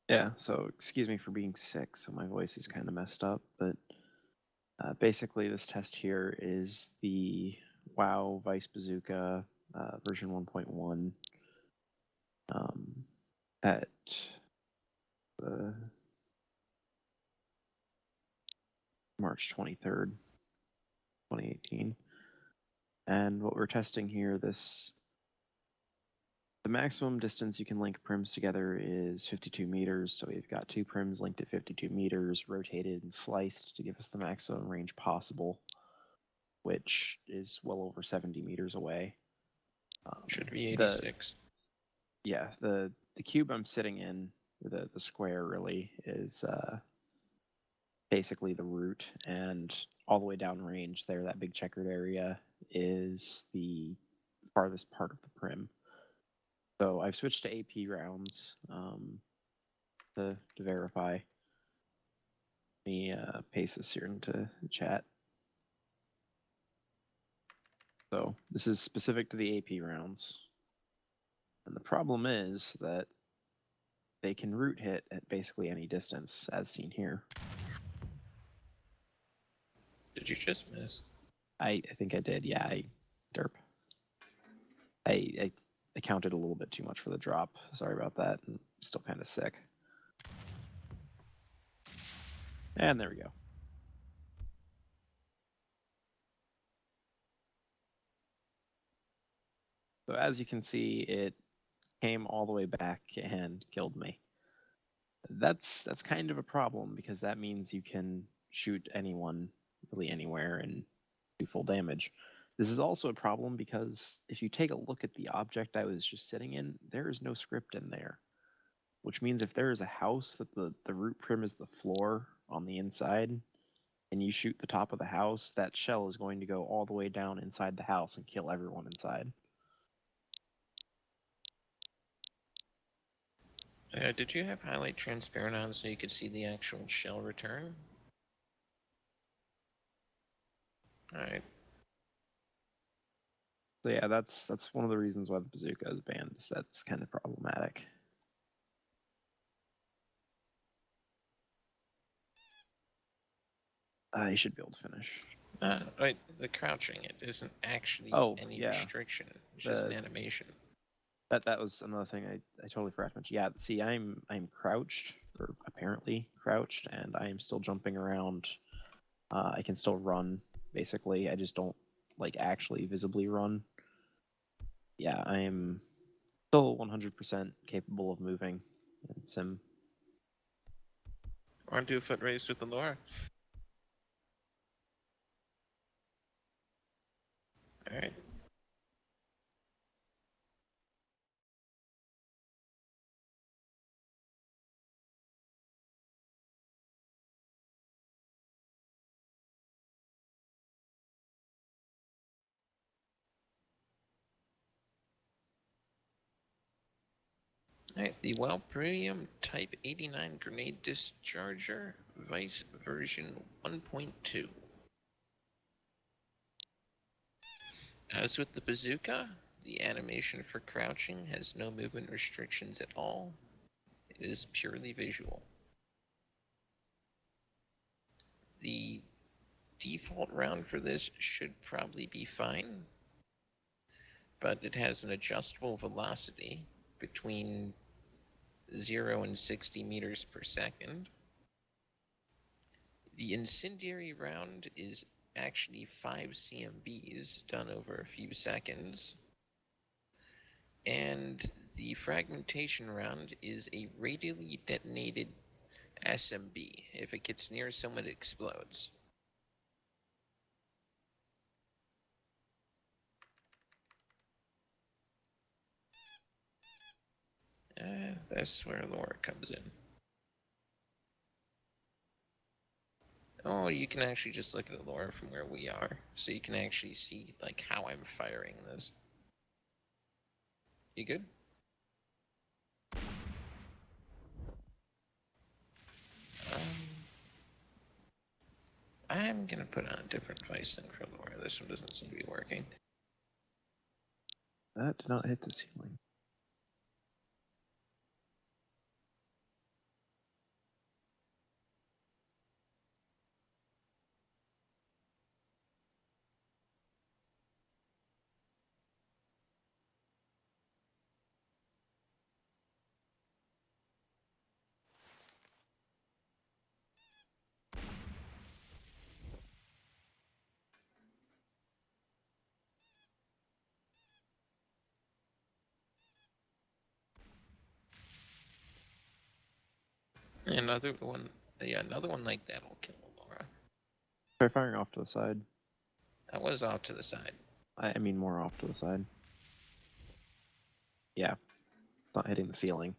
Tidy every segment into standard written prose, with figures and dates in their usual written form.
Yeah, so excuse me for being sick, so my voice is kind of messed up, but basically this test here is the WoW Vice Bazooka version 1.1 at March 23rd, 2018. And what we're testing here, the maximum distance you can link prims together is 52 meters. So we've got two prims linked at 52 meters, rotated and sliced to give us the maximum range possible, which is well over 70 meters away. Should be 86. The cube I'm sitting in, the square really, is basically the route, and all the way downrange there, that big checkered area is the farthest part of the prim. So I've switched to AP rounds to verify. Let me paste this here into the chat. So this is specific to the AP rounds. And the problem is that they can root hit at basically any distance, as seen here. Did you just miss? I think I did, yeah, derp. I counted a little bit too much for the drop. Sorry about that. I'm still kind of sick. And there we go. So as you can see, it came all the way back and killed me. That's kind of a problem, because that means you can shoot anyone really anywhere and do full damage. This is also a problem because if you take a look at the object I was just sitting in, there is no script in there. Which means if there is a house that the root prim is the floor on the inside, and you shoot the top of the house, that shell is going to go all the way down inside the house and kill everyone inside. Did you have highlight transparent on so you could see the actual shell return? Alright. So yeah, that's one of the reasons why the bazooka is banned. Is that's kind of problematic. You should be able to finish. Right, the crouching, it isn't actually any restriction. It's just an animation. That was another thing I totally forgot to mention. Yeah, see, I'm crouched, or apparently crouched, and I am still jumping around. I can still run, basically. I just don't like actually visibly run. Yeah, I am still 100% capable of moving in Sim. Want to do a foot race with the lore? Alright. Alright, the WWII Premium Type 89 Grenade Discharger, Vice version 1.2. As with the Bazooka, the animation for crouching has no movement restrictions at all. It is purely visual. The default round for this should probably be fine, but it has an adjustable velocity between 0 and 60 meters per second. The incendiary round is actually 5 CMBs done over a few seconds. And the fragmentation round is a radially detonated SMB. If it gets near someone, it explodes. That's where lore comes in. Oh, you can actually just look at the lore from where we are, so you can actually see like how I'm firing this. You good? I'm gonna put on a different device than for lore. This one doesn't seem to be working. That did not hit the ceiling. Another one, yeah, another one like that will kill Laura. Try firing off to the side. That was off to the side. I mean more off to the side. Yeah. It's not hitting the ceiling.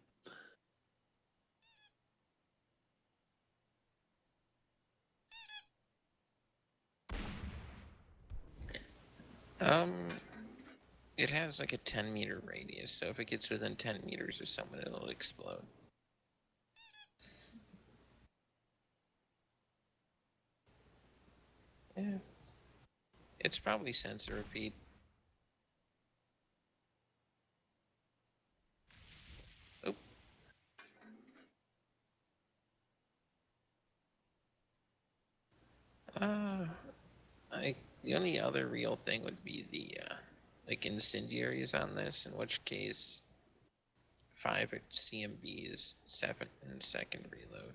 It has like a 10-meter radius, so if it gets within 10 meters of someone, it'll explode. Yeah. It's probably sensor repeat. Oh. The only other real thing would be the like incendiaries on this, in which case 5 CMB is 7-second reload.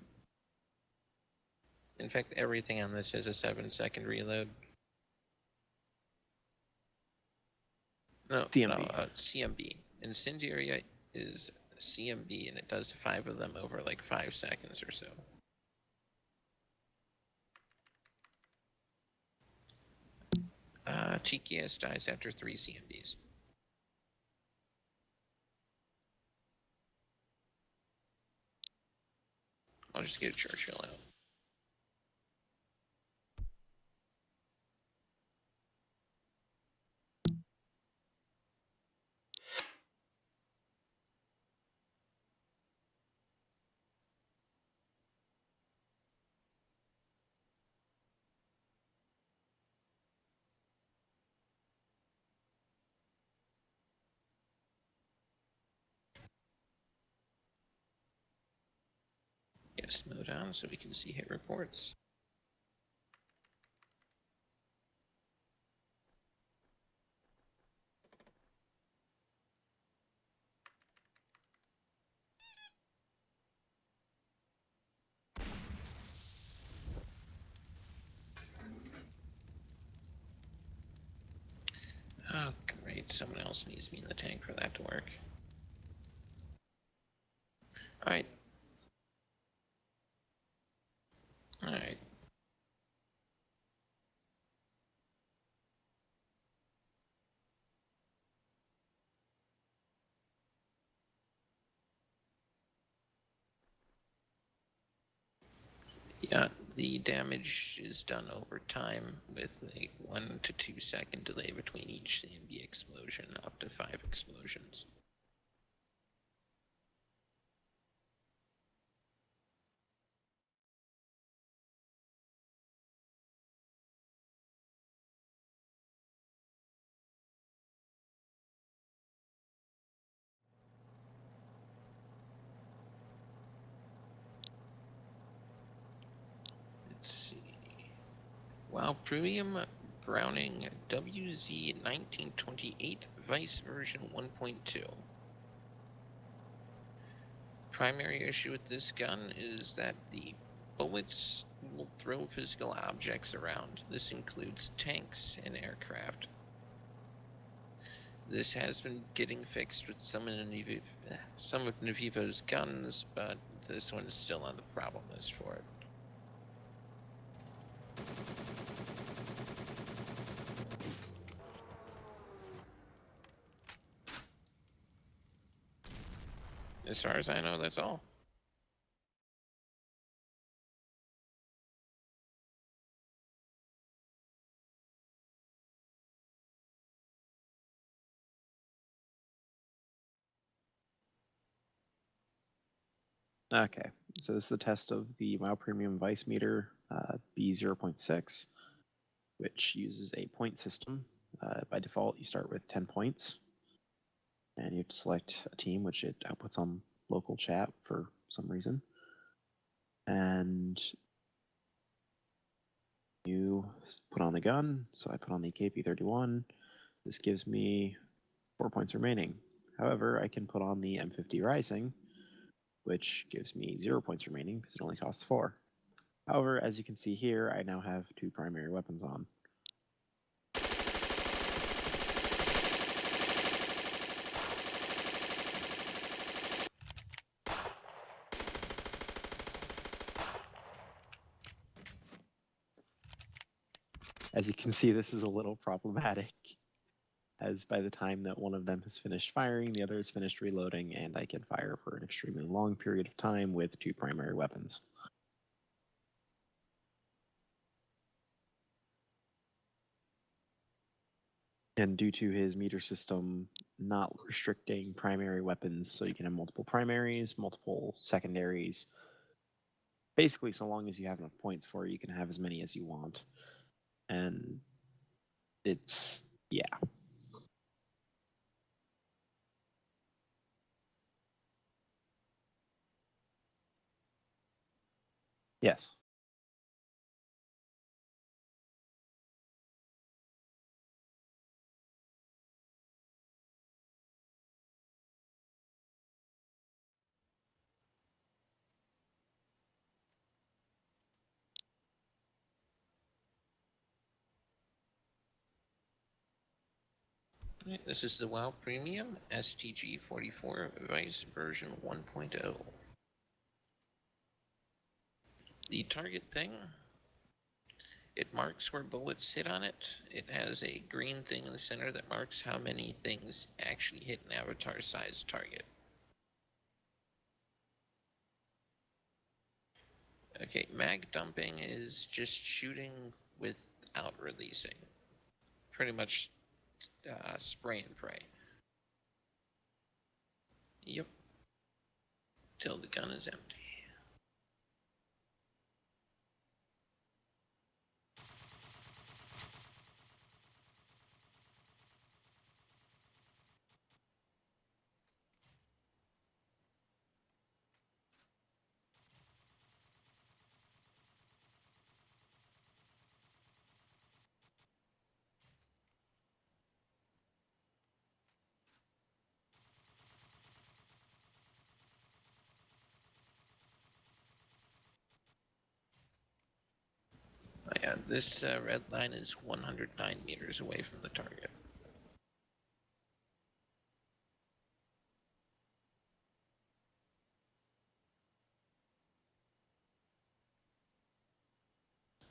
In fact, everything on this has a 7-second reload. No, CMB. no, CMB. Incendiary is CMB, and it does 5 of them over like 5 seconds or so. TKS dies after 3 CMBs. I'll just get a Churchill out. Yes, mode on so we can see hit reports. Oh, great. Someone else needs me in the tank for that to work. Alright. Alright. Yeah, the damage is done over time with a 1 to 2 second delay between each CMB explosion, up to 5 explosions. Let's see. Wow, Premium Browning WZ1928 Vice version 1.2. Primary issue with this gun is that the bullets will throw physical objects around. This includes tanks and aircraft. This has been getting fixed with some of Nevivo's guns, but this one is still on the problem list for it. As far as I know, that's all. Okay, so this is the test of the WoW Premium Vice Meter B0.6, which uses a point system. By default, you start with 10 points, and you have to select a team, which it outputs on local chat for some reason. And you put on the gun, so I put on the KP31. This gives me 4 points remaining. However, I can put on the M50 Rising, which gives me 0 points remaining because it only costs 4. However, as you can see here, I now have 2 primary weapons on. As you can see, this is a little problematic, as by the time that one of them has finished firing, the other has finished reloading, and I can fire for an extremely long period of time with 2 primary weapons. And due to his meter system not restricting primary weapons, so you can have multiple primaries, multiple secondaries. Basically, so long as you have enough points for it, you can have as many as you want. And it's, yeah. Yes. Right, this is the WoW Premium STG-44 Vice version 1.0. The target thing, it marks where bullets hit on it. It has a green thing in the center that marks how many things actually hit an avatar-sized target. Okay, mag dumping is just shooting without releasing. Pretty much spray and pray. Yep. Till the gun is empty. Oh yeah, this red line is 109 meters away from the target.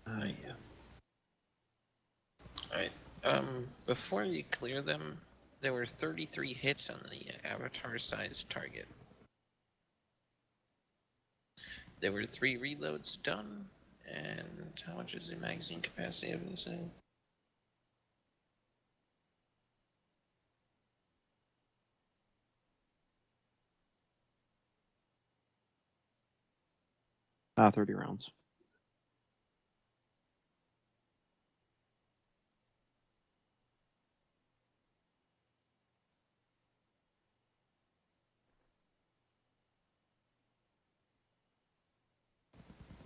Yeah. Alright, before you clear them, there were 33 hits on the avatar-sized target. There were 3 reloads done, and how much is the magazine capacity of this thing? Ah, 30 rounds.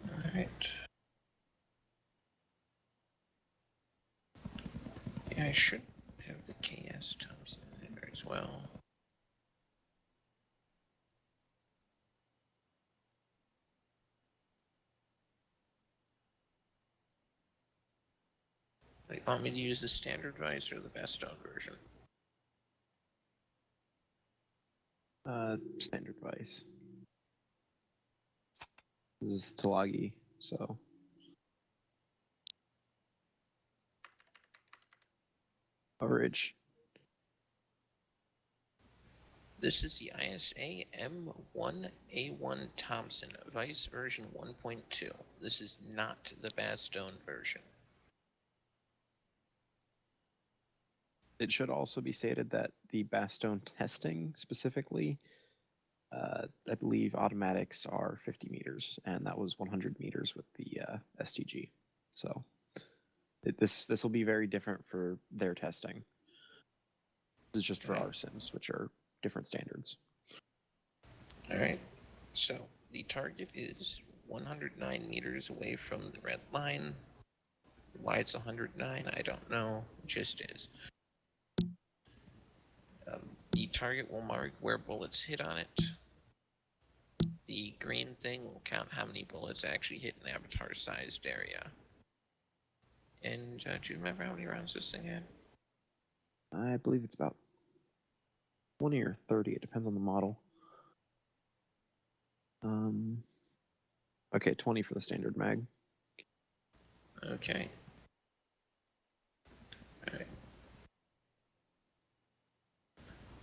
Alright. Yeah, I should have the KS Thompson in there as well. You want me to use the standard vice or the Baston version? Standard vice. This is Talagi, so. Coverage. This is the ISA M1A1 Thompson Vice version 1.2. This is not the Baston version. It should also be stated that the Baston testing specifically, I believe automatics are 50 meters, and that was 100 meters with the STG. So this will be very different for their testing. This is just for our sims, which are different standards. All right. So the target is 109 meters away from the red line. Why it's 109, I don't know. It just is. The target will mark where bullets hit on it. The green thing will count how many bullets actually hit an avatar-sized area. And do you remember how many rounds this thing had? I believe it's about 20 or 30. It depends on the model. Okay, 20 for the standard mag. Okay.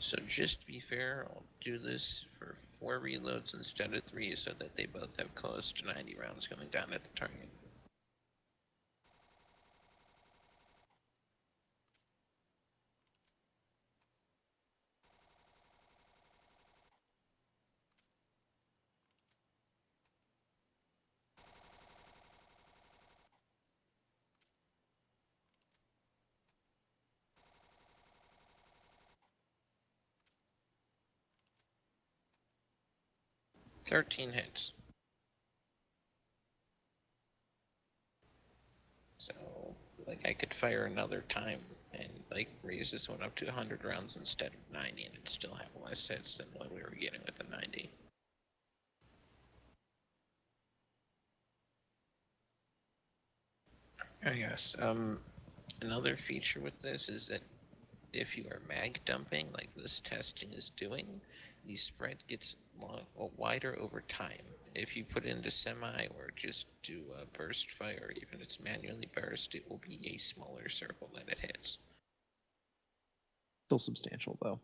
So just to be fair, I'll do this for 4 reloads instead of 3 so that they both have close to 90 rounds coming down at the target. "13 hits. So, like, I could fire another time and, like, raise this one up to 100 rounds instead of 90, and it'd still have less hits than what we were getting with the 90. I guess. Another feature with this is that if you are mag dumping, like this testing is doing, the spread gets wider over time. If you put it into semi or just do a burst fire, even if it's manually burst, it will be a smaller circle that it hits. Still substantial, though.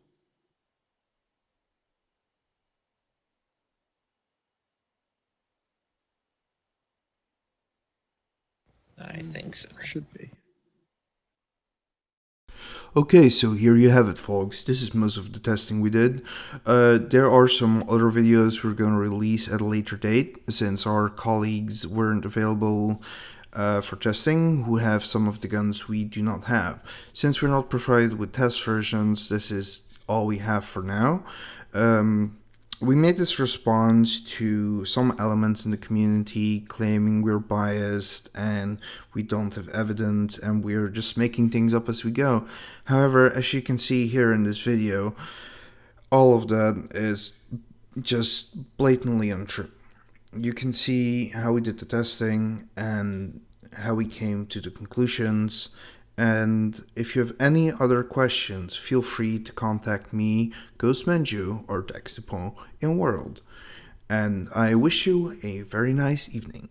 I think so. Should be. Okay, so here you have it, folks. This is most of the testing we did. There are some other videos we're going to release at a later date, since our colleagues weren't available for testing, who have some of the guns we do not have. Since we're not provided with test versions, this is all we have for now. We made this response to some elements in the community claiming we're biased and we don't have evidence and we're just making things up as we go. However, as you can see here in this video, all of that is just blatantly untrue. You can see how we did the testing and how we came to the conclusions. And if you have any other questions, feel free to contact me, Ghostmanju, or Dextipon in World. And I wish you a very nice evening.